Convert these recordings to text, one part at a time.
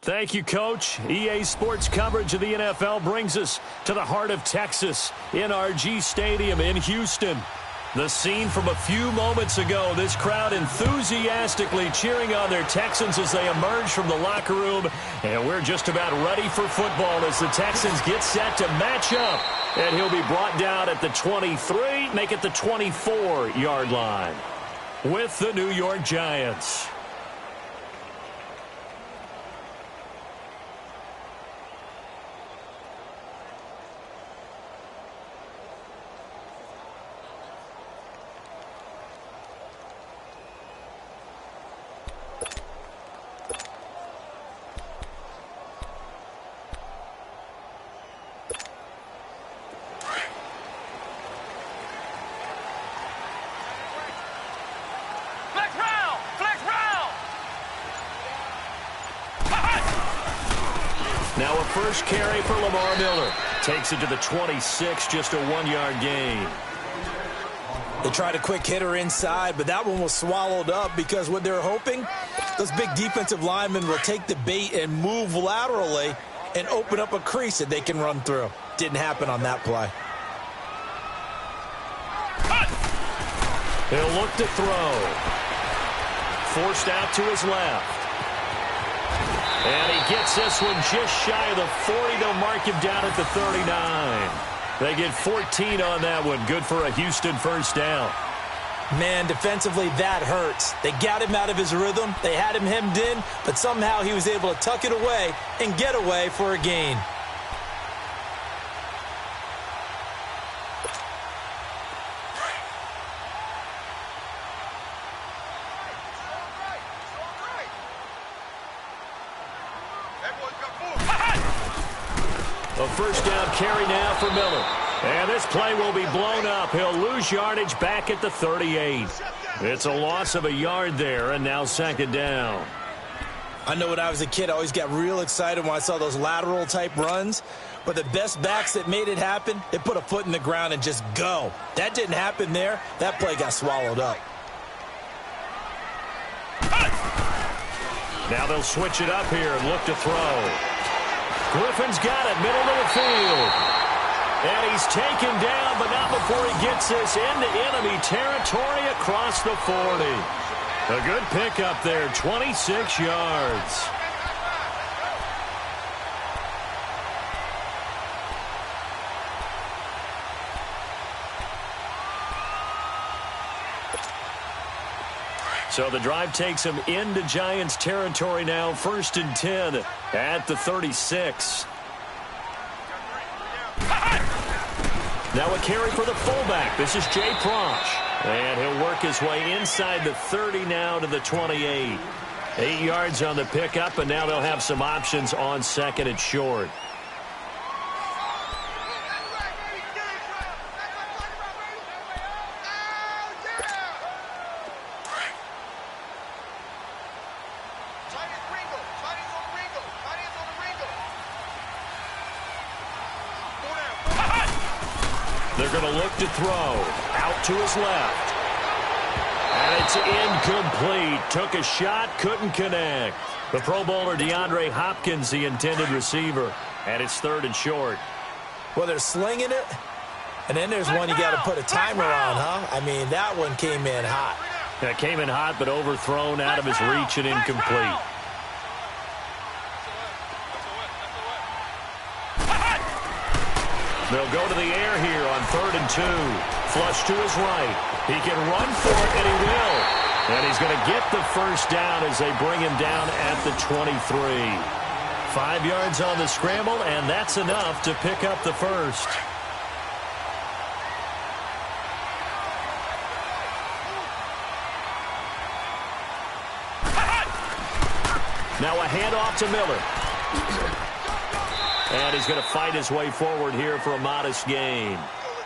Thank you, Coach. EA Sports coverage of the NFL brings us to the heart of Texas, NRG Stadium in Houston. The scene from a few moments ago, this crowd enthusiastically cheering on their Texans as they emerge from the locker room. And we're just about ready for football as the Texans get set to match up. And he'll be brought down at the 23, make it the 24-yard line with the New York Giants. Now a first carry for Lamar Miller. Takes it to the 26, just a 1-yard gain. They tried a quick hitter inside, but that one was swallowed up because what they're hoping, those big defensive linemen will take the bait and move laterally and open up a crease that they can run through. Didn't happen on that play. He'll look to throw. Forced out to his left. And he gets this one just shy of the 40. They'll mark him down at the 39. They get 14 on that one. Good for a Houston first down. Man, defensively, that hurts. They got him out of his rhythm. They had him hemmed in, but somehow he was able to tuck it away and get away for a gain. A first down carry now for Miller. And this play will be blown up. He'll lose yardage back at the 38. It's a loss of a yard there, and now second down. I know when I was a kid, I always got real excited when I saw those lateral-type runs. But the best backs that made it happen, they put a foot in the ground and just go. That didn't happen there. That play got swallowed up. Now they'll switch it up here and look to throw. Griffin's got it, middle of the field. And he's taken down, but not before he gets this into enemy territory across the 40. A good pickup there, 26 yards. So the drive takes him into Giants territory now, 1st and 10 at the 36. Now a carry for the fullback. This is Jay Prosch. And he'll work his way inside the 30 now to the 28. 8 yards on the pickup, and now they'll have some options on second and short. They're going to look to throw. Out to his left. And it's incomplete. Took a shot, couldn't connect. The Pro Bowler DeAndre Hopkins, the intended receiver. And it's 3rd and short. Well, they're slinging it. And then there's one you got to put a timer on, huh? I mean, that one came in hot. That came in hot, but overthrown out of his reach and incomplete. They'll go to the air here on 3rd and 2. Flush to his right. He can run for it, and he will. And he's going to get the first down as they bring him down at the 23. 5 yards on the scramble, and that's enough to pick up the first. Now a handoff to Miller. And he's going to fight his way forward here for a modest gain.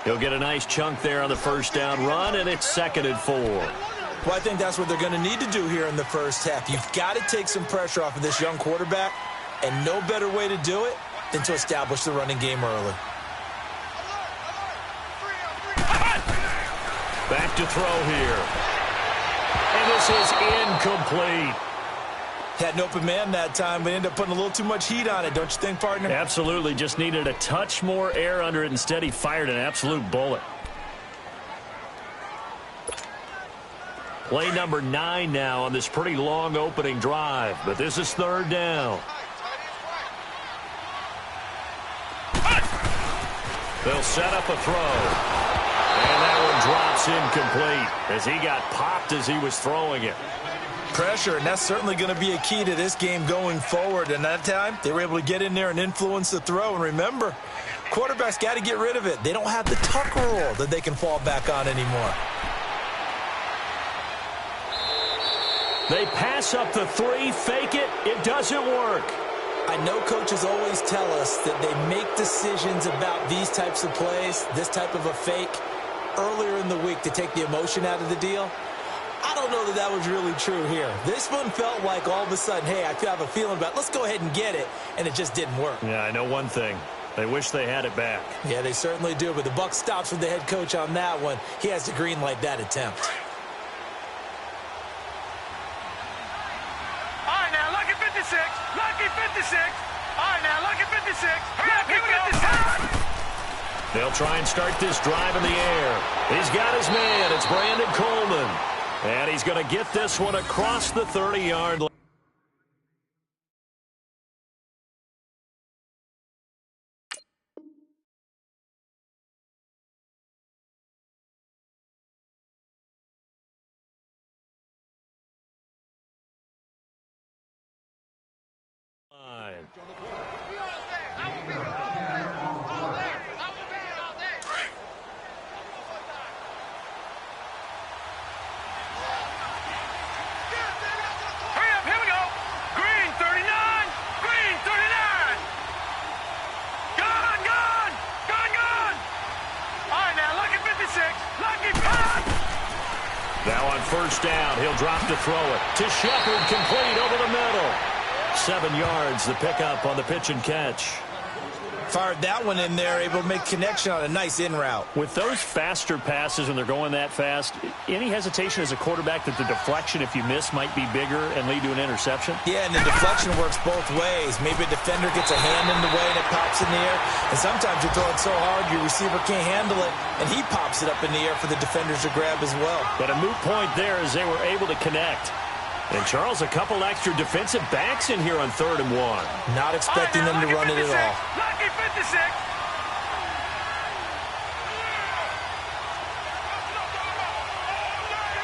He'll get a nice chunk there on the first down run, and it's 2nd and 4. Well, I think that's what they're going to need to do here in the first half. You've got to take some pressure off of this young quarterback, and no better way to do it than to establish the running game early. Back to throw here. And this is incomplete. Had an open man that time, but ended up putting a little too much heat on it, don't you think, partner? Absolutely. Just needed a touch more air under it. Instead, he fired an absolute bullet. Play number 9 now on this pretty long opening drive, but this is third down. They'll set up a throw. And that one drops incomplete as he got popped as he was throwing it. Pressure, and that's certainly going to be a key to this game going forward. And that time, they were able to get in there and influence the throw. And remember, quarterbacks got to get rid of it. They don't have the tuck rule that they can fall back on anymore. They pass up the 3, fake it, it doesn't work. I know coaches always tell us that they make decisions about these types of plays, this type of a fake, earlier in the week to take the emotion out of the deal. I don't know that that was really true here. This one felt like all of a sudden, hey, I have a feeling about it. Let's go ahead and get it, and it just didn't work. Yeah, I know one thing. They wish they had it back. Yeah, they certainly do, but the buck stops with the head coach on that one. He has to green light that attempt. Lucky 56. All right, now, lucky 56. Hurry up, here we go. They'll try and start this drive in the air. He's got his man. It's Brandon Coleman. And he's going to get this one across the 30-yard line. Now on first down, he'll drop to throw it. To Shepard, complete over the middle. 7 yards, the pickup on the pitch and catch. Fired that one in there, able to make connection on a nice in route. With those faster passes when they're going that fast, any hesitation as a quarterback that the deflection, if you miss, might be bigger and lead to an interception? Yeah, and the deflection works both ways. Maybe a defender gets a hand in the way and it pops in the air. And sometimes you throw it so hard your receiver can't handle it, and he pops it up in the air for the defenders to grab as well. But a moot point there as they were able to connect. And Charles, a couple extra defensive backs in here on 3rd and 1. Not expecting them to run it at all. Lucky 56.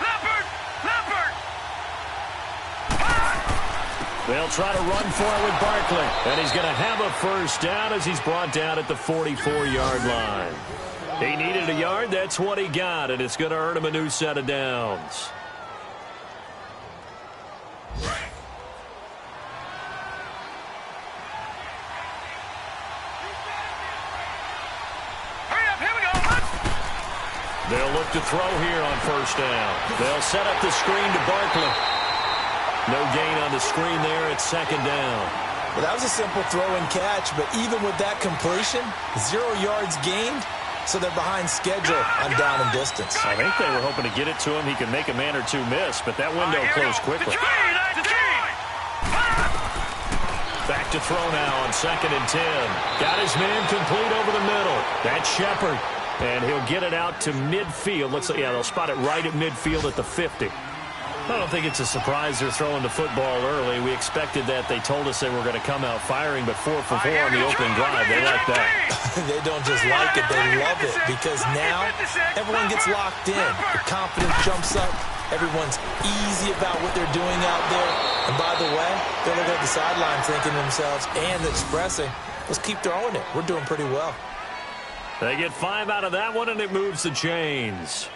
Leopard. They'll try to run for it with Barkley. And he's going to have a first down as he's brought down at the 44-yard line. He needed a yard. That's what he got, and it's going to earn him a new set of downs. They'll look to throw here on first down. They'll set up the screen to Barkley. No gain on the screen there. It's 2nd down. Well, that was a simple throw and catch, but even with that completion, 0 yards gained, so they're behind schedule on down and distance. I think they were hoping to get it to him. He could make a man or two miss, but that window closed quickly. Back to throw now on 2nd and 10. Got his man complete over the middle. That's Shepard. And he'll get it out to midfield. Looks like, yeah, they'll spot it right at midfield at the 50. I don't think it's a surprise they're throwing the football early. We expected that. They told us they were going to come out firing, but 4 for 4 on the opening drive. They like that. They don't just like it, they love it, because now everyone gets locked in. The confidence jumps up. Everyone's easy about what they're doing out there. And by the way, they're looking at the sideline thinking to themselves and expressing, let's keep throwing it. We're doing pretty well. They get 5 out of that one, and it moves the chains.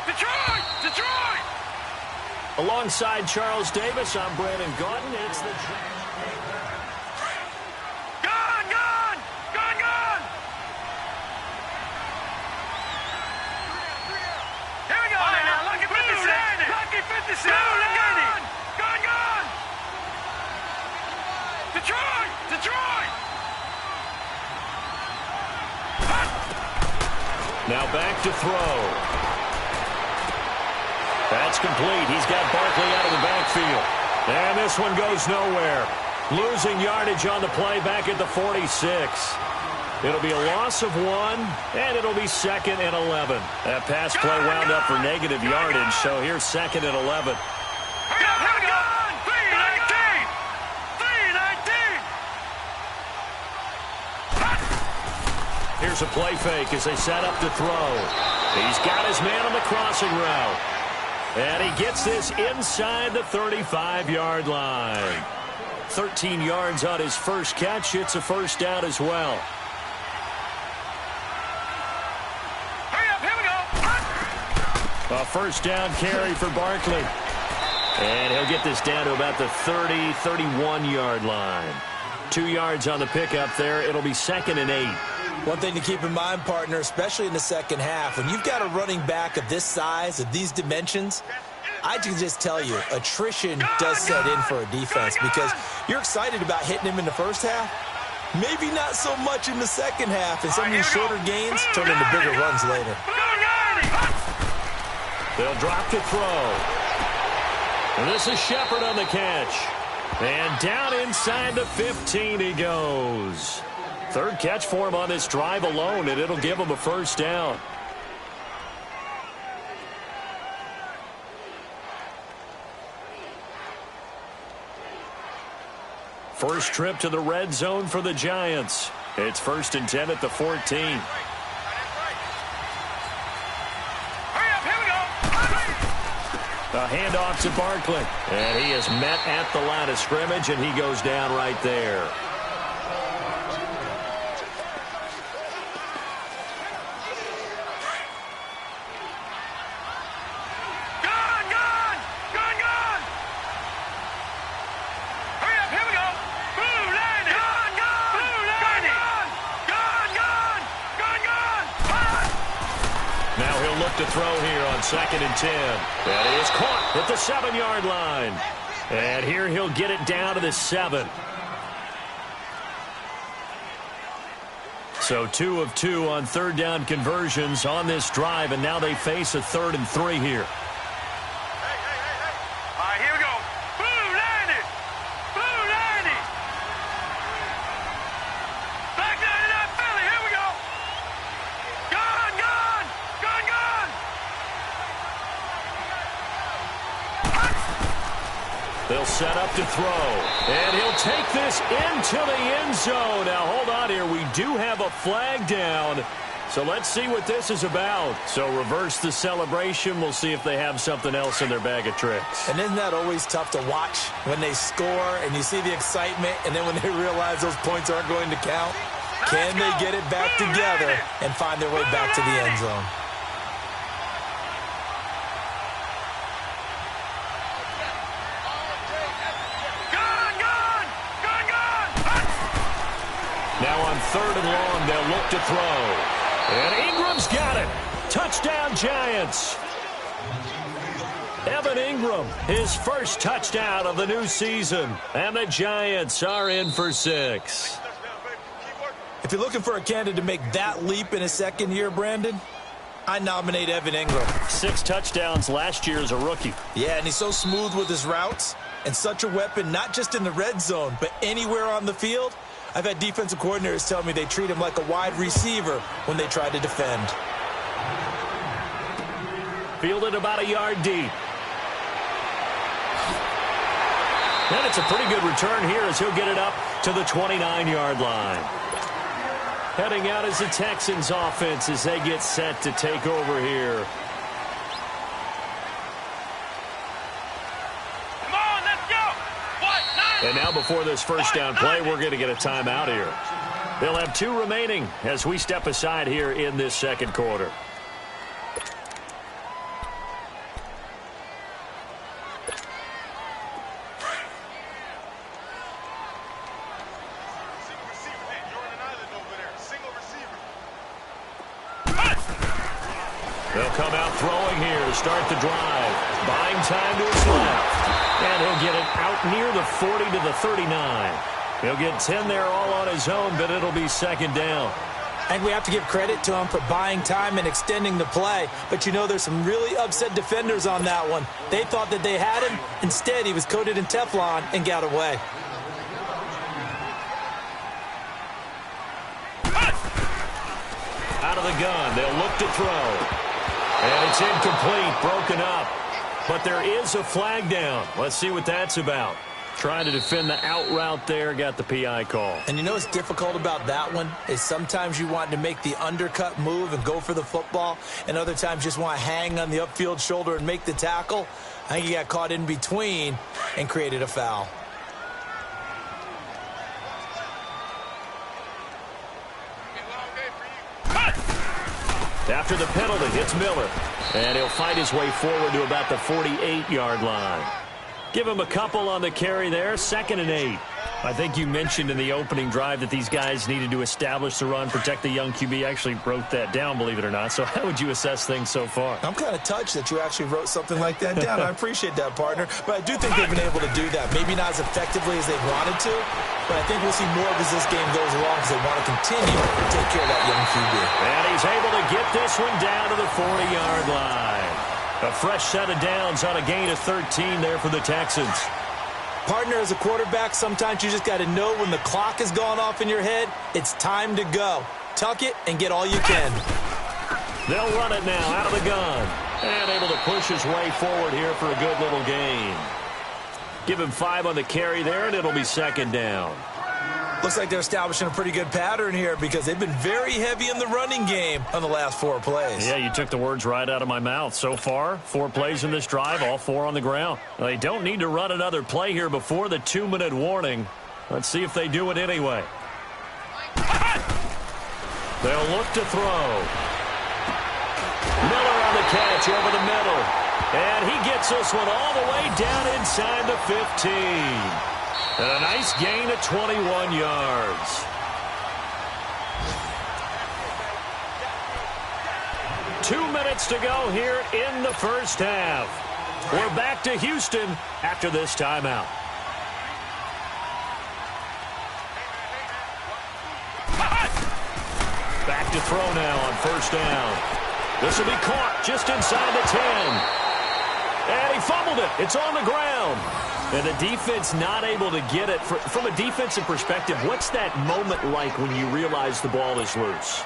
Detroit! Alongside Charles Davis, I'm Brandon Gaudin. It's the... Gone! Here we go now. Lucky 56. Lucky 56. Gone! Detroit! Now back to throw. That's complete. He's got Barkley out of the backfield. And this one goes nowhere. Losing yardage on the play back at the 46. It'll be a loss of 1, and it'll be 2nd and 11. That pass play wound up for negative yardage, so here's 2nd and 11. Here's a play fake as they set up to throw. He's got his man on the crossing route. And he gets this inside the 35-yard line. 13 yards on his first catch. It's a first down as well. A first down carry for Barkley. And he'll get this down to about the 30, 31-yard line. 2 yards on the pickup there. It'll be 2nd and 8. One thing to keep in mind, partner, especially in the second half, when you've got a running back of this size, of these dimensions, I can just tell you, attrition does set in for a defense because you're excited about hitting him in the first half. Maybe not so much in the second half, and some of these shorter gains turn into bigger runs later. They'll drop to throw. And this is Shepard on the catch. And down inside the 15 he goes. Third catch for him on this drive alone, and it'll give him a first down. First trip to the red zone for the Giants. It's 1st and 10 at the 14. A handoff to Barkley. And he is met at the line of scrimmage, and he goes down right there. To throw here on 2nd and 10. That is caught at the 7-yard line. And here he'll get it down to the 7. So 2 of 2 on third down conversions on this drive, and now they face a 3rd and 3 here. All right, here we go. Blue 90. Blue 90. Back 99 Philly. Here we go. Gone, gone. Gone, gone. They'll set up to throw. And he'll take this into the end zone. Now, hold on here. We do have a flag down. So let's see what this is about. So reverse the celebration. We'll see if they have something else in their bag of tricks. And isn't that always tough to watch when they score and you see the excitement, and then when they realize those points aren't going to count? Can they get it back together and find their way back to the end zone? Now on 3rd and long, they'll look to throw. And Ingram's got it. Touchdown, Giants. Evan Ingram, his first touchdown of the new season. And the Giants are in for 6. If you're looking for a candidate to make that leap in his second year, Brandon, I nominate Evan Ingram. 6 touchdowns last year as a rookie. Yeah, and he's so smooth with his routes and such a weapon, not just in the red zone, but anywhere on the field. I've had defensive coordinators tell me they treat him like a wide receiver when they try to defend. Fielded about a yard deep. And it's a pretty good return here as he'll get it up to the 29-yard line. Heading out as the Texans offense as they get set to take over here. And now before this first down play, we're going to get a timeout here. They'll have 2 remaining as we step aside here in this second quarter. They'll come out throwing here to start the drive. Buying time to his left. And he'll get it out near the 40 to the 39. He'll get 10 there all on his own, but it'll be second down. I think we have to give credit to him for buying time and extending the play. But you know, there's some really upset defenders on that one. They thought that they had him. Instead, he was coated in Teflon and got away. Out of the gun, they'll look to throw. And it's incomplete, broken up. But there is a flag down. Let's see what that's about. Trying to defend the out route there, got the PI call. And you know what's difficult about that one is sometimes you want to make the undercut move and go for the football, and other times just want to hang on the upfield shoulder and make the tackle. I think he got caught in between and created a foul. After the penalty, it's Miller. And he'll fight his way forward to about the 48-yard line. Give him a couple on the carry there, 2nd and 8. I think you mentioned in the opening drive that these guys needed to establish the run, protect the young QB. Actually wrote that down, believe it or not. So how would you assess things so far? I'm kind of touched that you actually wrote something like that down. I appreciate that, partner. But I do think they've been able to do that. Maybe not as effectively as they wanted to, but I think we'll see more of as this game goes along because they want to continue to take care of that young QB. And he's able to get this one down to the 40-yard line. A fresh set of downs on a gain of 13 there for the Texans. Partner, as a quarterback, sometimes you just got to know when the clock has gone off in your head, it's time to go. Tuck it and get all you can. They'll run it now out of the gun. And able to push his way forward here for a good little gain. Give him 5 on the carry there, and it'll be 2nd down. Looks like they're establishing a pretty good pattern here because they've been very heavy in the running game on the last 4 plays. Yeah, you took the words right out of my mouth. So far, 4 plays in this drive, all 4 on the ground. They don't need to run another play here before the 2-minute warning. Let's see if they do it anyway. They'll look to throw. Miller on the catch over the middle. And he gets this one all the way down inside the 15. And a nice gain of 21 yards. 2 minutes to go here in the first half. We're back to Houston after this timeout. Back to throw now on 1st down. This will be caught just inside the 10. And he fumbled it. It's on the ground. And the defense not able to get it. From a defensive perspective, what's that moment like when you realize the ball is loose?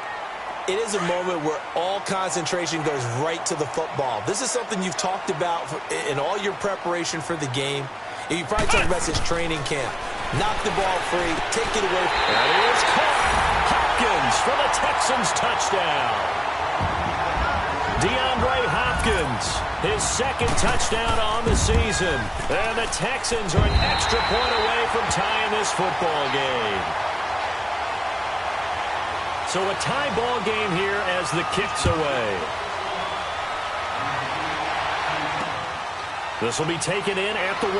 It is a moment where all concentration goes right to the football. This is something you've talked about in all your preparation for the game. And you probably talked about this training camp. Knock the ball free, take it away. And he is caught. Hopkins for the Texans touchdown. DeAndre Hopkins, his 2nd touchdown on the season. And the Texans are an extra point away from tying this football game. So a tie ball game here as the kick's away. This will be taken in at the 1.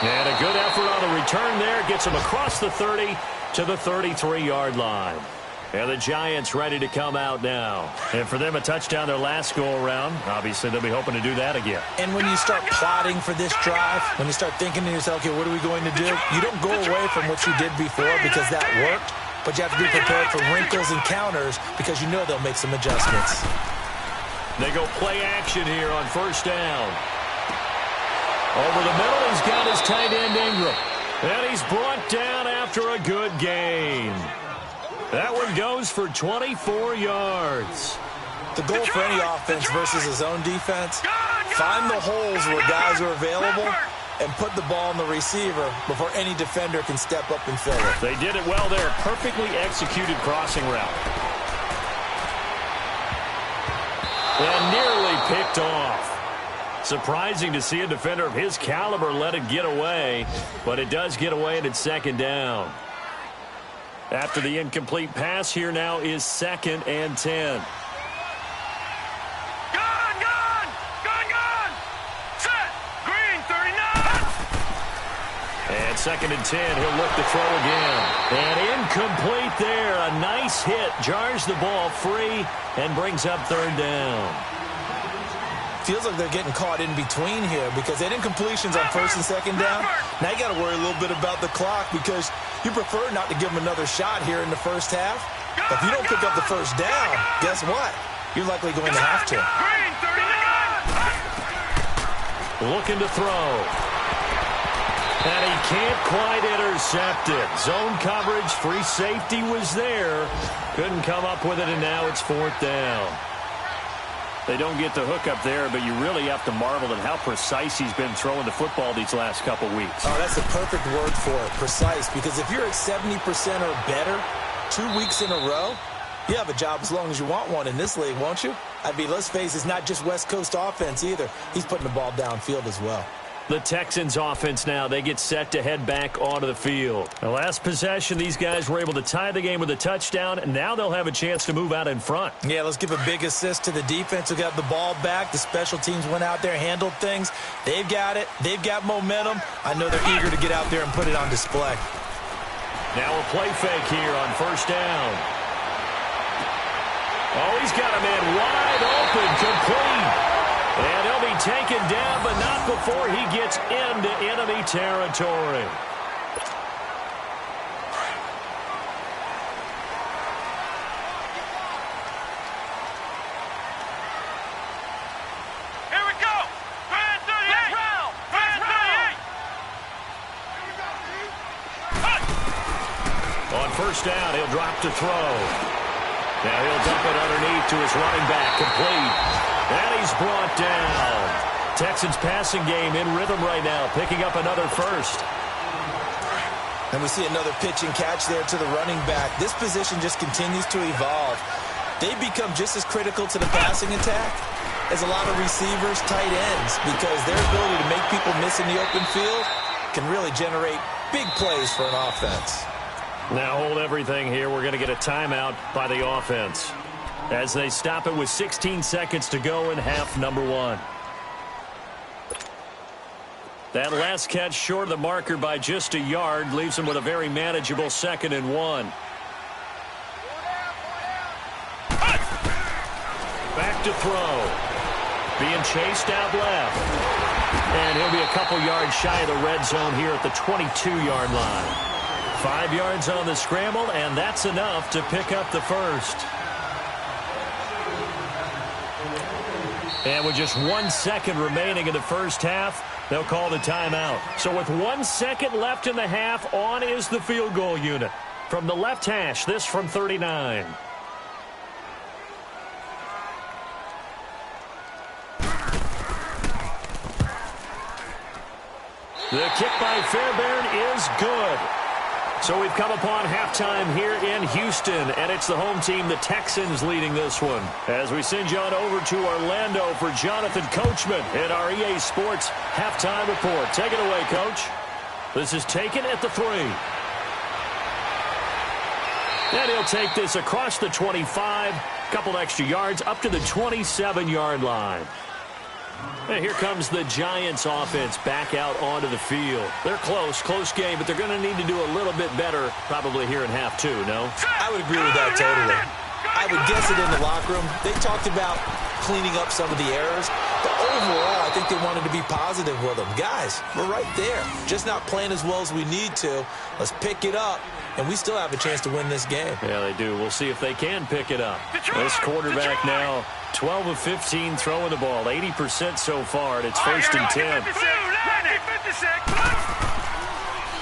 And a good effort on the return there. Gets him across the 30 to the 33-yard line. And the Giants ready to come out now. And for them, a touchdown their last go-around. Obviously, they'll be hoping to do that again. And when you start plotting for this drive, when you start thinking to yourself, okay, what are we going to do? You don't go away from what you did before because that worked. But you have to be prepared for wrinkles and counters because you know they'll make some adjustments. They go play action here on 1st down. Over the middle, he's got his tight end Ingram. And he's brought down after a good gain. That one goes for 24 yards. The goal for any offense versus his own defense, find the holes where guys are available and put the ball on the receiver before any defender can step up and fill it. They did it well there. Perfectly executed crossing route. And nearly picked off. Surprising to see a defender of his caliber let it get away, but it does get away and it's 2nd down. After the incomplete pass, here now is 2nd and 10. Gun! Set! Green, 39! And 2nd and 10, he'll look to throw again. And incomplete there. A nice hit. Jars the ball free and brings up 3rd down. Feels like they're getting caught in between here because they had incompletions on 1st and 2nd down. Now you got to worry a little bit about the clock because You prefer not to give them another shot here in the first half. But if you don't pick up the first down, guess what? You're likely going to have to. Green, 39. Looking to throw. And he can't quite intercept it. Zone coverage, free safety was there. Couldn't come up with it, and now it's 4th down. They don't get the hook up there, but you really have to marvel at how precise he's been throwing the football these last couple weeks. Oh, that's a perfect word for it, precise, because if you're at 70% or better 2 weeks in a row, you have a job as long as you want one in this league, won't you? I mean, let's face it, it's not just West Coast offense either. He's putting the ball downfield as well. The Texans offense now, they get set to head back onto the field. The last possession, these guys were able to tie the game with a touchdown, and now they'll have a chance to move out in front. Yeah, let's give a big assist to the defense who got the ball back. The special teams went out there, handled things. They've got it. They've got momentum. I know they're eager to get out there and put it on display. Now a play fake here on 1st down. Oh, he's got a man wide open, complete. And he'll be taken down, but not before he gets into enemy territory. Here we go. Grand 38. Grand 38. On 1st down, he'll drop to throw. Now he'll dump it underneath to his running back, complete. And he's brought down. Texans passing game in rhythm right now, picking up another first. And we see another pitch and catch there to the running back. This position just continues to evolve. They become just as critical to the passing attack as a lot of receivers, tight ends, because their ability to make people miss in the open field can really generate big plays for an offense. Now hold everything here. We're going to get a timeout by the offense as they stop it with 16 seconds to go in half number 1. That last catch short of the marker by just a yard leaves them with a very manageable 2nd and 1. Back to throw. Being chased out left. And he'll be a couple yards shy of the red zone here at the 22-yard line. 5 yards on the scramble, and that's enough to pick up the first. And with just 1 second remaining in the first half, they'll call the timeout. So with 1 second left in the half, on is the field goal unit. From the left hash, this from 39. The kick by Fairbairn is good. So we've come upon halftime here in Houston, and it's the home team, the Texans, leading this one. As we send you on over to Orlando for Jonathan Coachman in our EA Sports halftime report. Take it away, Coach. This is taken at the 3. And he'll take this across the 25, couple extra yards, up to the 27-yard line. And here comes the Giants offense back out onto the field. They're close game, but they're going to need to do a little bit better probably here in half 2, no? I would agree with that totally. I would guess it in the locker room. They talked about cleaning up some of the errors, but overall, I think they wanted to be positive with them. Guys, we're right there. Just not playing as well as we need to. Let's pick it up, and we still have a chance to win this game. Yeah, they do. We'll see if they can pick it up. This quarterback now, 12 of 15 throwing the ball, 80% so far, and it's 1st and 10.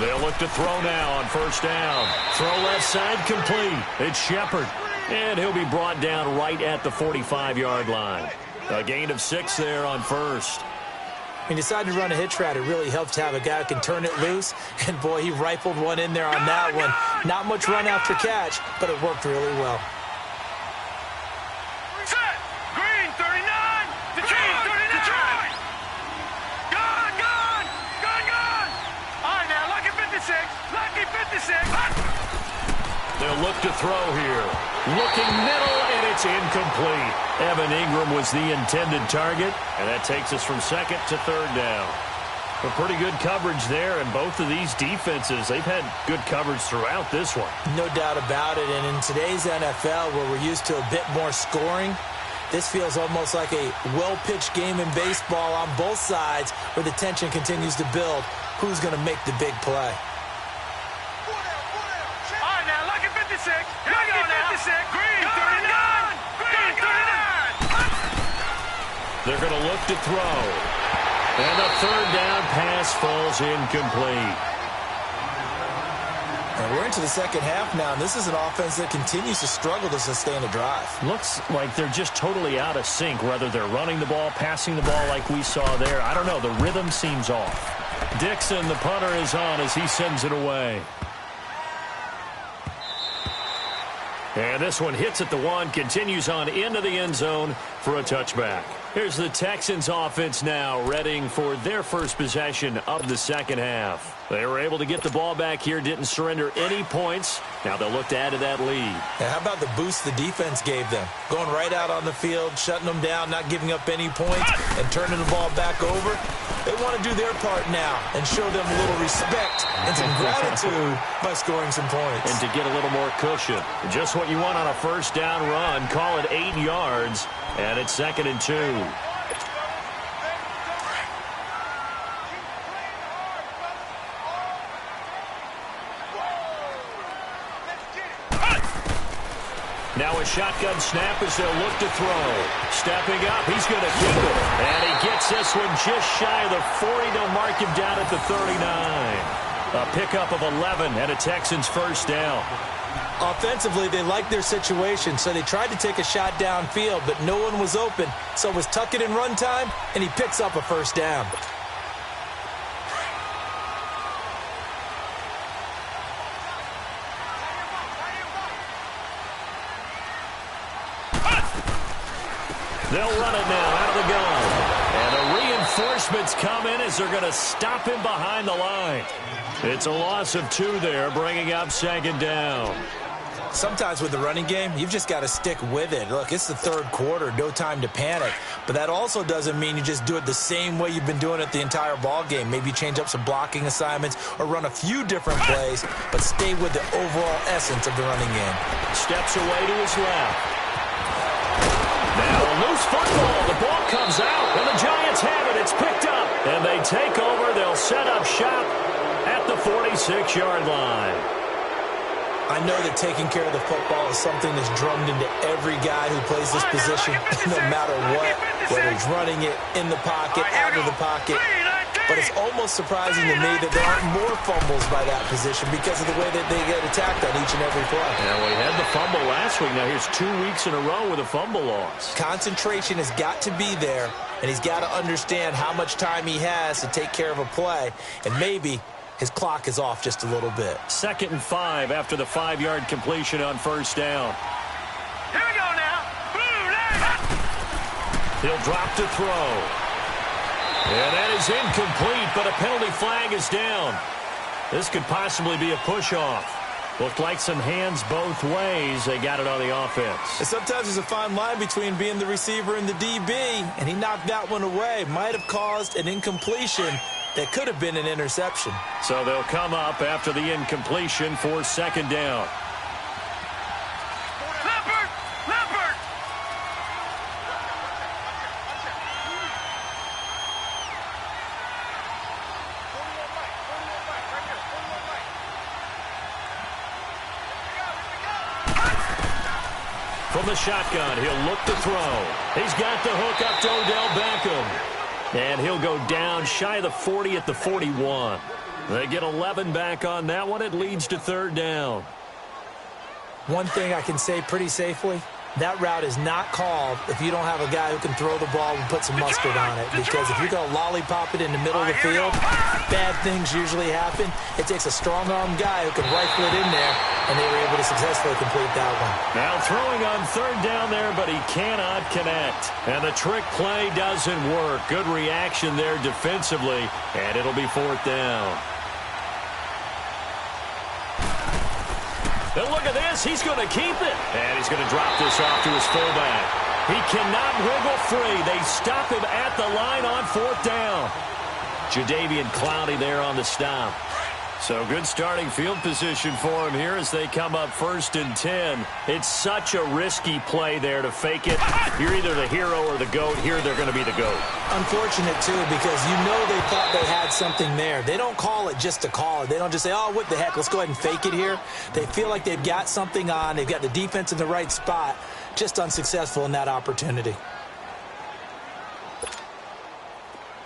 They'll look to throw now on 1st down. Throw left side complete. It's Shepard. And he'll be brought down right at the 45-yard line. A gain of 6 there on 1st. He decided to run a hitch route. It really helps to have a guy who can turn it loose. And, boy, he rifled one in there on that one. Not much run after catch, but it worked really well. Set. Green 39. Detroit 39. Gone. All right, now, lucky 56. Lucky 56. They'll look to throw here. Looking middle, and it's incomplete. Evan Ingram was the intended target, and that takes us from 2nd to 3rd down. A pretty good coverage there, and both of these defenses, they've had good coverage throughout this one. No doubt about it, and in today's NFL, where we're used to a bit more scoring, this feels almost like a well-pitched game in baseball on both sides, where the tension continues to build. Who's going to make the big play? 56. Green, 39. Green, 39. They're going to look to throw. And the third down pass falls incomplete. And we're into the second half now, and this is an offense that continues to struggle to sustain a drive. Looks like they're just totally out of sync, whether they're running the ball, passing the ball like we saw there. I don't know. The rhythm seems off. Dixon, the punter, is on as he sends it away. And this one hits at the one, continues on into the end zone for a touchback. Here's the Texans offense now, readying for their first possession of the second half. They were able to get the ball back here, didn't surrender any points. Now they'll look to add to that lead. Now, how about the boost the defense gave them? Going right out on the field, shutting them down, not giving up any points, and turning the ball back over. They want to do their part now and show them a little respect and some gratitude by scoring some points. And to get a little more cushion. Just what you want on a first down run. Call it 8 yards, and it's 2nd and 2. Now a shotgun snap as they'll look to throw. Stepping up, he's going to keep it. And he gets this one just shy of the 40. They'll mark him down at the 39. A pickup of 11 and a Texans first down. Offensively, they liked their situation, so they tried to take a shot downfield, but no one was open. So it was tuck it in run time, and he picks up a first down. They'll run it now out of the gun. And the reinforcements come in as they're going to stop him behind the line. It's a loss of 2 there, bringing up 2nd down. Sometimes with the running game, you've just got to stick with it. Look, it's the third quarter, no time to panic. But that also doesn't mean you just do it the same way you've been doing it the entire ball game. Maybe change up some blocking assignments or run a few different plays, but stay with the overall essence of the running game. Steps away to his left. Now a loose football. The ball comes out, and the Giants have it. It's picked up, and they take over. They'll set up shop at the 46-yard line. I know that taking care of the football is something that's drummed into every guy who plays this position, no matter what, whether he's running it, in the pocket, out of the pocket. But it's almost surprising to me that there aren't more fumbles by that position because of the way that they get attacked on each and every play. Yeah, we had the fumble last week. Now here's 2 weeks in a row with a fumble loss. Concentration has got to be there, and he's got to understand how much time he has to take care of a play, and maybe his clock is off just a little bit. 2nd and 5 after the 5-yard completion on first down. Here we go now. He'll drop to throw. And that is incomplete, but a penalty flag is down. This could possibly be a push-off. Looked like some hands both ways. They got it on the offense. And sometimes there's a fine line between being the receiver and the DB, and he knocked that one away. Might have caused an incompletion that could have been an interception. So they'll come up after the incompletion for 2nd down. From the shotgun, he'll look to throw. He's got the hook up to Odell Beckham. And he'll go down shy of the 40 at the 41. They get 11 back on that one. It leads to 3rd down. One thing I can say pretty safely, that route is not called if you don't have a guy who can throw the ball and put some mustard on it. Because if you're going to lollipop it in the middle of the field, bad things usually happen. It takes a strong-arm guy who can rifle it in there, and they were able to successfully complete that one. Now throwing on 3rd down there, but he cannot connect. And the trick play doesn't work. Good reaction there defensively, and it'll be 4th down. And look at this. He's going to keep it. And he's going to drop this off to his fullback. He cannot wiggle free. They stop him at the line on 4th down. Jadeveon Clowney there on the stop. So good starting field position for him here as they come up 1st and 10. It's such a risky play there to fake it. You're either the hero or the GOAT. Here they're going to be the GOAT. Unfortunate, too, because you know they thought they had got something there. They don't call it just to call it. They don't just say, oh, what the heck, let's go ahead and fake it here. They feel like they've got something on. They've got the defense in the right spot. Just unsuccessful in that opportunity.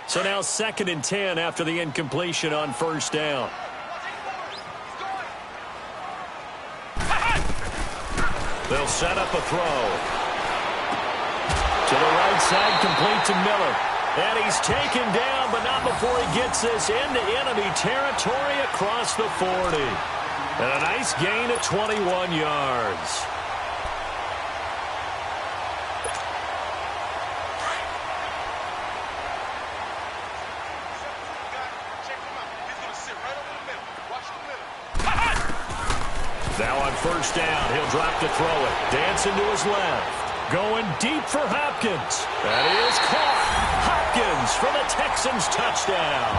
So now 2nd and 10 after the incompletion on 1st down. They'll set up a throw. To the right side, complete to Miller. And he's taken down, but not before he gets this into enemy territory across the 40. And a nice gain of 21 yards. Now on 1st down, he'll drop to throw it. Dancing to his left. Going deep for Hopkins. That is caught. Hopkins for the Texans touchdown.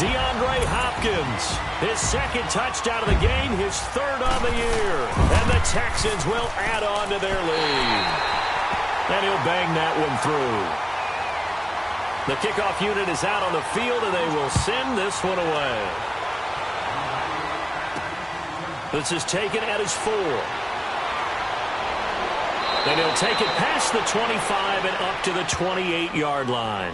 DeAndre Hopkins, his 2nd touchdown of the game, his 3rd on the year. And the Texans will add on to their lead. And he'll bang that one through. The kickoff unit is out on the field, and they will send this one away. This is taken at his 4. Then he'll take it past the 25 and up to the 28-yard line.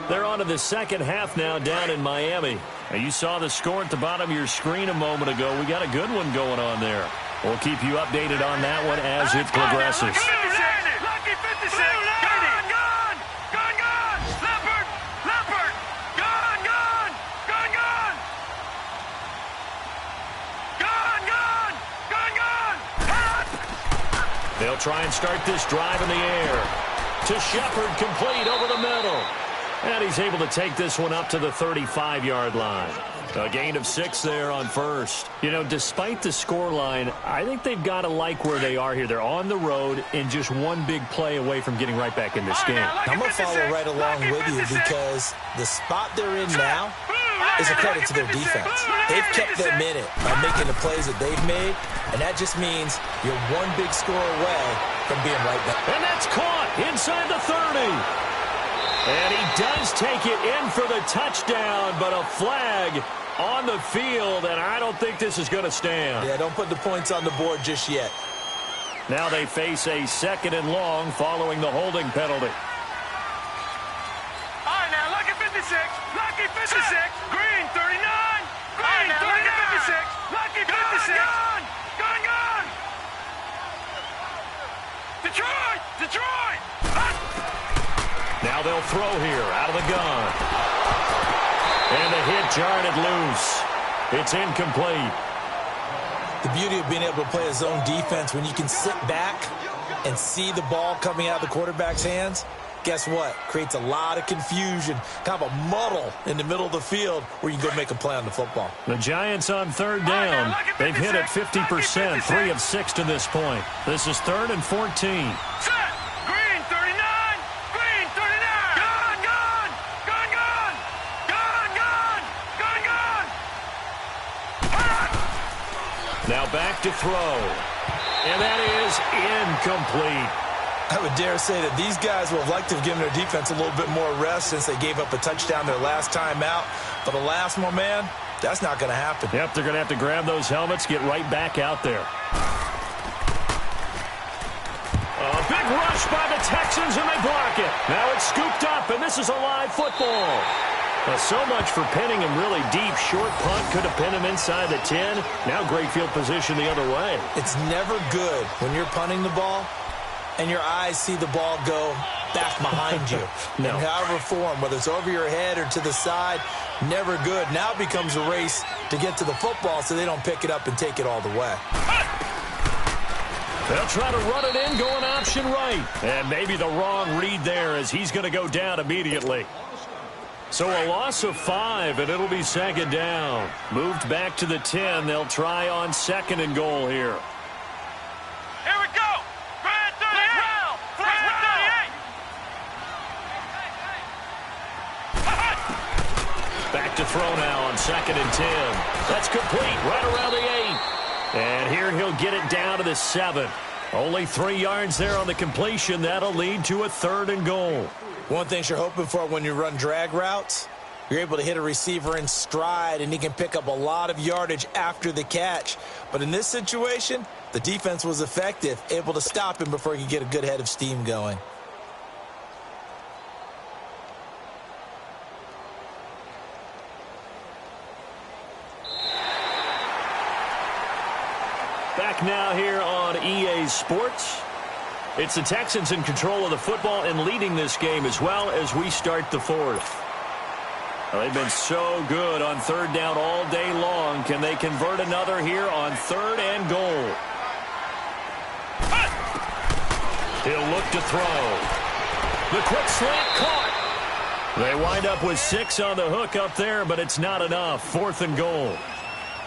They're on to the 2nd half now down in Miami. Now you saw the score at the bottom of your screen a moment ago. We got a good one going on there. We'll keep you updated on that one as it progresses. Lucky 56. Gone. Leopard. Gone. They'll try and start this drive in the air. To Shepard, complete over the middle. And he's able to take this one up to the 35-yard line. A gain of 6 there on 1st. You know, despite the scoreline, I think they've got to like where they are here. They're on the road and just one big play away from getting right back in this game. I'm going to follow right along with you because the spot they're in now is a credit to their defense. They've kept them in it by making the plays that they've made, and that just means you're one big score away from being right back. And that's caught inside the 30. And he does take it in for the touchdown, but a flag on the field, and I don't think this is going to stand. Yeah, don't put the points on the board just yet. Now they face a 2nd and long following the holding penalty. All right, now, lucky 56. Green, 39. Green, 39. Lucky 56. Gone. Detroit. Now they'll throw here out of the gun. And the hit jarred it loose. It's incomplete. The beauty of being able to play a zone defense when you can sit back and see the ball coming out of the quarterback's hands, guess what? Creates a lot of confusion, kind of a muddle in the middle of the field where you can go make a play on the football. The Giants on 3rd down. They've hit it 50%, 3 of 6 to this point. This is 3rd and 14. Set. Green, 39. Now back to throw. And that is incomplete. I would dare say that these guys would have liked to have given their defense a little bit more rest since they gave up a touchdown their last time out. But alas, my man, that's not going to happen. Yep, they're going to have to grab those helmets, get right back out there. A big rush by the Texans, and they block it. Now it's scooped up, and this is a live football. So much for pinning him really deep. Short punt could have pinned him inside the 10. Now great field position the other way. It's never good when you're punting the ball and your eyes see the ball go back behind you. No. In however form, whether it's over your head or to the side, never good. Now it becomes a race to get to the football so they don't pick it up and take it all the way. They'll try to run it in, going option right. And maybe the wrong read there as he's going to go down immediately. So a loss of 5, and it'll be 2nd down. Moved back to the 10. They'll try on 2nd and goal here. Here we go. Grand 38. Grand 38. Back to throw now on 2nd and 10. That's complete right around the 8. And here he'll get it down to the 7. Only 3 yards there on the completion. That'll lead to a 3rd and goal. One thing you're hoping for when you run drag routes, you're able to hit a receiver in stride, and he can pick up a lot of yardage after the catch. But in this situation, the defense was effective, able to stop him before he could get a good head of steam going. Back now here on EA Sports. It's the Texans in control of the football and leading this game as well as we start the fourth. Well, they've been so good on third down all day long. Can they convert another here on third and goal? He'll look to throw. The quick slant caught. They wind up with 6 on the hook up there, but it's not enough. Fourth and goal.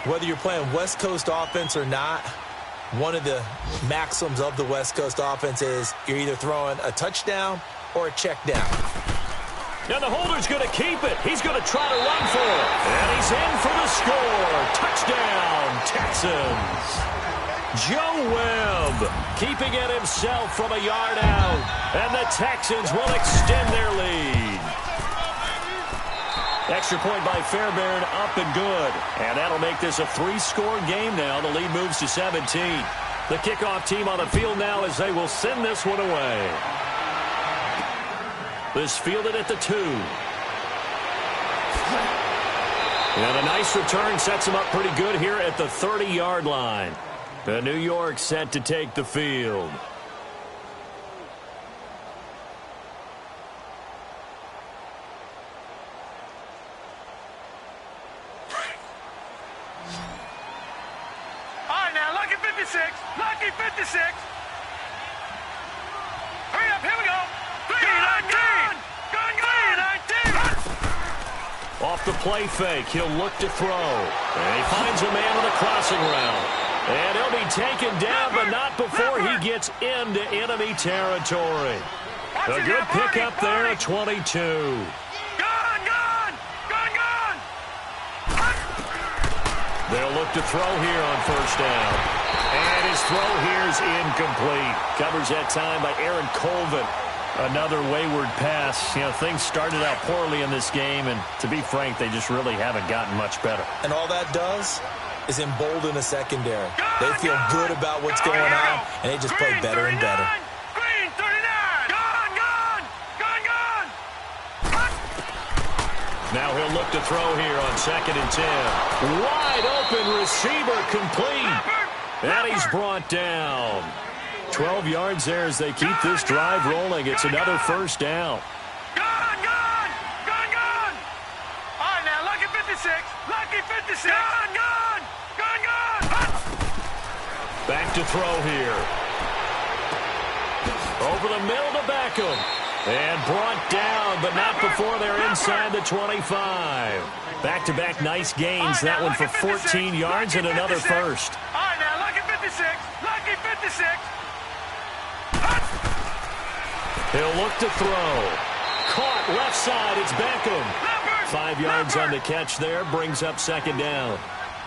Whether you're playing West Coast offense or not, one of the maxims of the West Coast offense is you're either throwing a touchdown or a check down. And the holder's going to keep it. He's going to try to run for it. And he's in for the score. Touchdown, Texans. Joe Webb keeping it himself from a yard out. And the Texans will extend their lead. Extra point by Fairbairn, up and good. And that'll make this a 3-score game now. The lead moves to 17. The kickoff team on the field now as they will send this one away. This fielded at the 2. And a nice return sets him up pretty good here at the 30-yard line. The New York set to take the field. Lucky 56. Hurry up, here we go. 319. Gun. 319. Off the play fake, he'll look to throw. And he finds a man on the crossing route. And he'll be taken down, but not before he gets into enemy territory. A good pickup there at 22. They'll look to throw here on first down. And his throw here is incomplete. Covers that time by Aaron Colvin. Another wayward pass. You know, things started out poorly in this game, and to be frank, they just really haven't gotten much better. And all that does is embolden the secondary. They feel good about what's going on, and they just play better and better. Green 39. Now he'll look to throw here on 2nd and 10. Wide open receiver complete. And he's brought down. 12 yards there as they keep this drive rolling. It's another first down. Gun. All right, now, lucky 56. Lucky 56. Gun. Back to throw here. Over the middle to Beckham. And brought down, but not before they're inside the 25. Back-to-back nice gains. That one for 14 yards and another first. All right, now, lucky 56. Lucky 56. He'll look to throw. Caught left side. It's Beckham. 5 yards on the catch there. Brings up 2nd down.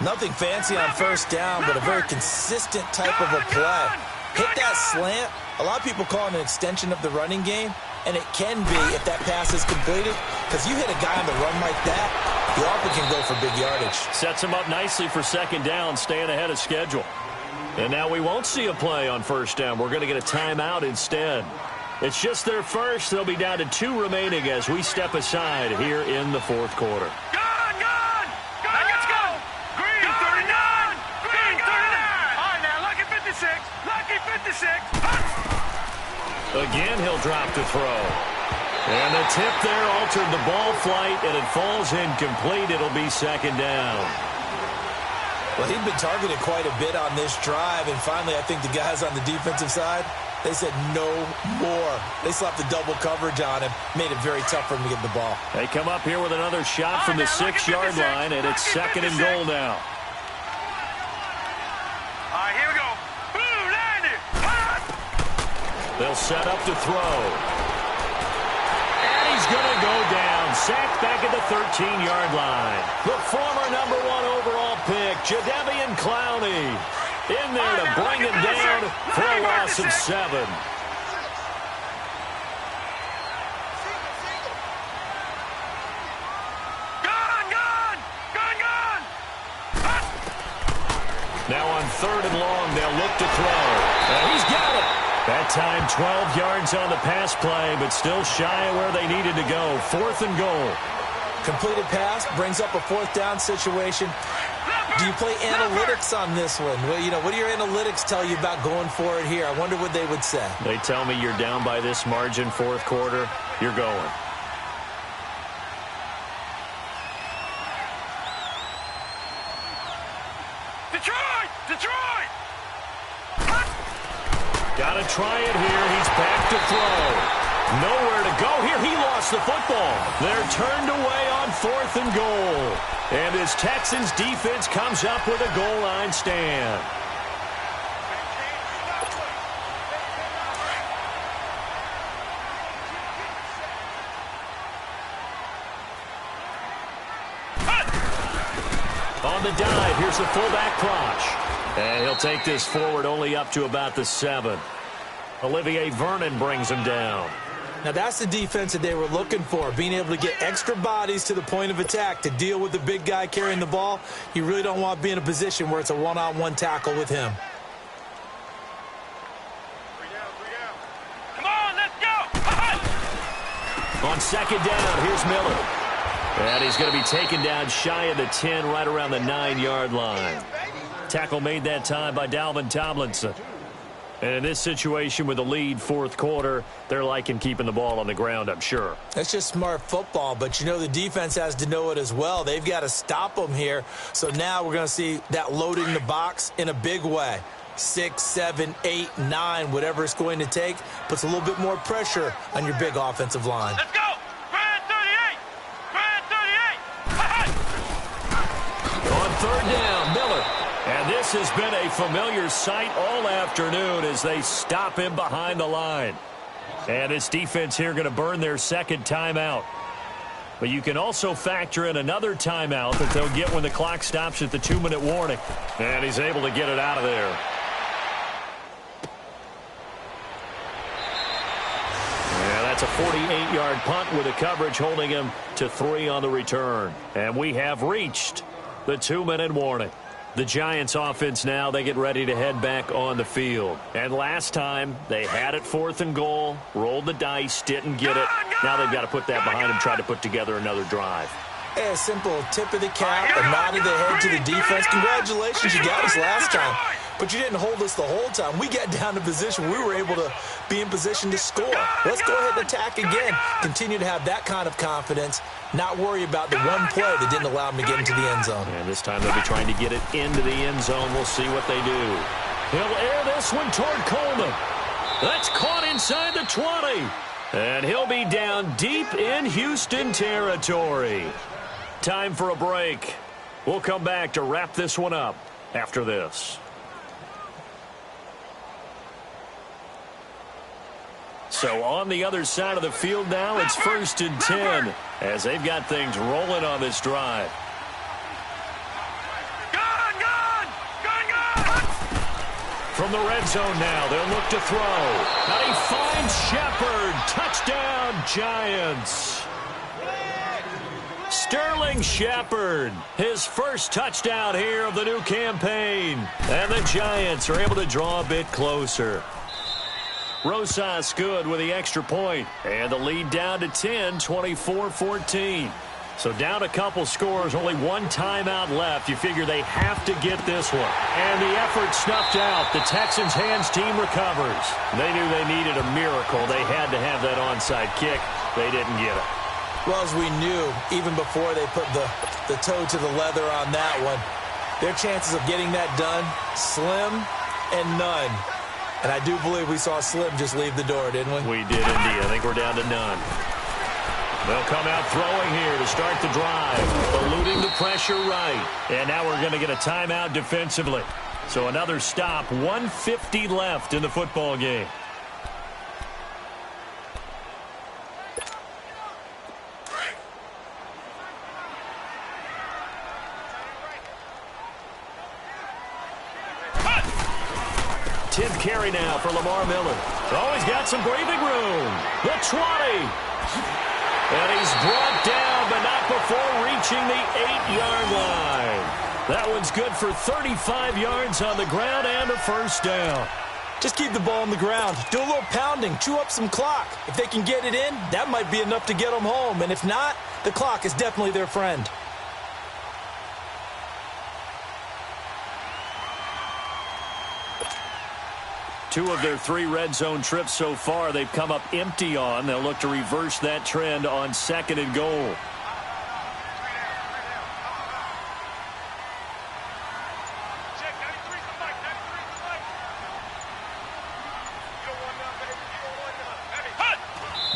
Nothing fancy on first down, but a very consistent type of a play. Hit that slant. A lot of people call it an extension of the running game, and it can be if that pass is completed, because you hit a guy on the run like that, the offer can go for big yardage. Sets him up nicely for 2nd down, staying ahead of schedule. And now we won't see a play on first down. We're going to get a timeout instead. It's just their first. They'll be down to 2 remaining as we step aside here in the 4th quarter. Gun! Let's go! Green 39! Green 39! All right, now, lucky 56. Lucky 56. Again, he'll drop to throw. And the tip there altered the ball flight, and it falls incomplete. It'll be 2nd down. Well, he'd been targeted quite a bit on this drive, and finally I think the guys on the defensive side, they said no more. They slapped the double coverage on him, made it very tough for him to get the ball. They come up here with another shot from the 6-yard line, and it's 2nd and goal now. All right, here we go. Blue, landed. They'll set up to throw. And he's going to go down. Sacked back at the 13-yard line. The former number 1 overall pick, Jadeveon Clowney, in there to bring him down for a loss of 7. Now on 3rd and long, they'll look to throw. And he's got it. That time 12 yards on the pass play, but still shy of where they needed to go. 4th and goal. Completed pass brings up a 4th down situation. Do you play analytics on this one? Well, what do your analytics tell you about going for it here? I wonder what they would say. They tell me you're down by this margin, 4th quarter, you're going. Detroit! Got to try it here. He's back to throw. Nowhere to go here. He lost the football. They're turned away on 4th and goal. And this Texans defense comes up with a goal line stand. On the dive, here's the fullback Prosh. And he'll take this forward only up to about the 7. Olivier Vernon brings him down. Now that's the defense that they were looking for, being able to get extra bodies to the point of attack to deal with the big guy carrying the ball. You really don't want to be in a position where it's a one-on-one tackle with him. Come on, let's go! On 2nd down, here's Miller. And he's going to be taken down shy of the 10, right around the 9-yard line. Tackle made that time by Dalvin Tomlinson. And in this situation with the lead 4th quarter, they're liking keeping the ball on the ground, I'm sure. That's just smart football, but the defense has to know it as well. They've got to stop them here. So now we're going to see that loading the box in a big way. 6, 7, 8, 9, whatever it's going to take, puts a little bit more pressure on your big offensive line. Let's go! Grand 38! Grand 38! On 3rd down, Miller. And this has been a familiar sight all afternoon as they stop him behind the line. And this defense here going to burn their 2nd timeout. But you can also factor in another timeout that they'll get when the clock stops at the 2-minute warning. And he's able to get it out of there. Yeah, that's a 48-yard punt with a coverage holding him to 3 on the return. And we have reached the 2-minute warning. The Giants offense now, they get ready to head back on the field. And last time, they had it 4th and goal, rolled the dice, didn't get it. Now they've got to put that behind them, try to put together another drive. A simple tip of the cap, a nod of the head to the defense. Congratulations, you got us last time. But you didn't hold us the whole time. We got down to position. We were able to be in position to score. Let's go ahead and attack again. Continue to have that kind of confidence. Not worry about the one play that didn't allow them to get into the end zone. And this time they'll be trying to get it into the end zone. We'll see what they do. He'll air this one toward Coleman. That's caught inside the 20. And he'll be down deep in Houston territory. Time for a break. We'll come back to wrap this one up after this. So on the other side of the field now, it's 1st and 10 as they've got things rolling on this drive. Gun! From the red zone now, they'll look to throw. Now he finds Shepard. Touchdown, Giants. Sterling Shepard, his first touchdown here of the new campaign. And the Giants are able to draw a bit closer. Rosas good with the extra point. And the lead down to 10, 24-14. So down a couple scores, only one timeout left. You figure they have to get this one. And the effort snuffed out. The Texans' hands team recovers. They knew they needed a miracle. They had to have that onside kick. They didn't get it. Well, as we knew, even before they put the toe to the leather on that one, their chances of getting that done, slim and none. And I do believe we saw Slim just leave the door, didn't we? We did indeed. I think we're down to none. They'll come out throwing here to start the drive, eluding the pressure right. And now we're going to get a timeout defensively. So another stop, 1:50 left in the football game. Tenth carry now for Lamar Miller. Oh, he's got some breathing room. The 20. And he's brought down, but not before reaching the 8-yard line. That one's good for 35 yards on the ground and a first down. Just keep the ball on the ground. Do a little pounding. Chew up some clock. If they can get it in, that might be enough to get them home. And if not, the clock is definitely their friend. Two of their 3 red zone trips so far, they've come up empty on. They'll look to reverse that trend on 2nd and goal.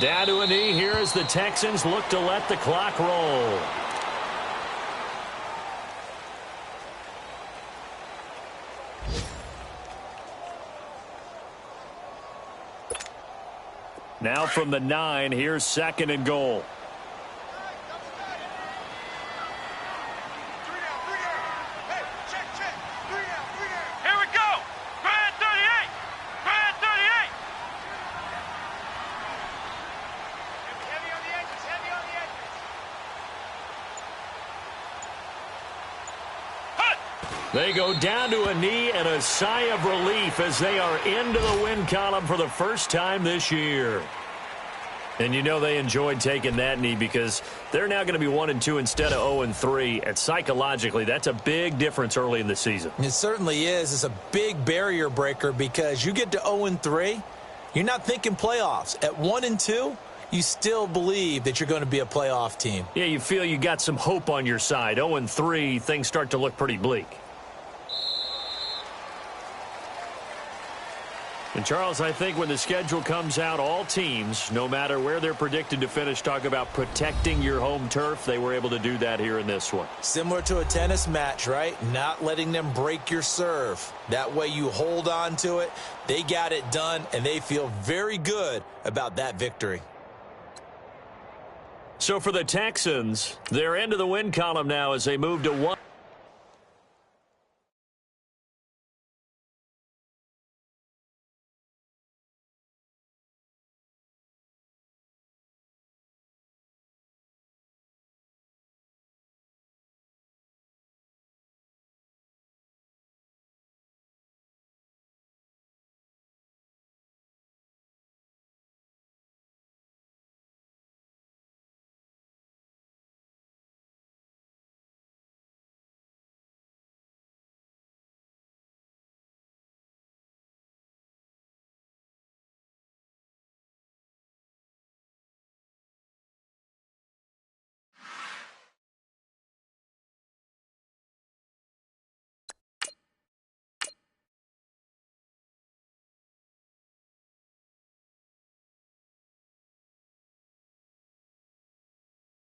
Down to a knee here as the Texans look to let the clock roll. Now from the 9, here's 2nd and goal. Here we go. Grand 38. Grand 38. Heavy on the edges. Heavy on the edges. They go down to a knee and a sigh of relief as they are into the win column for the first time this year. And you know they enjoyed taking that knee because they're now going to be 1-2 instead of 0-3. And psychologically, that's a big difference early in the season. It certainly is. It's a big barrier breaker because you get to 0-3, you're not thinking playoffs. At 1-2, you still believe that you're going to be a playoff team. Yeah, you feel you got some hope on your side. 0-3, things start to look pretty bleak. And, Charles, I think when the schedule comes out, all teams, no matter where they're predicted to finish, talk about protecting your home turf. They were able to do that here in this one. Similar to a tennis match, right? Not letting them break your serve. That way you hold on to it. They got it done, and they feel very good about that victory. So for the Texans, they're into the win column now as they move to 1.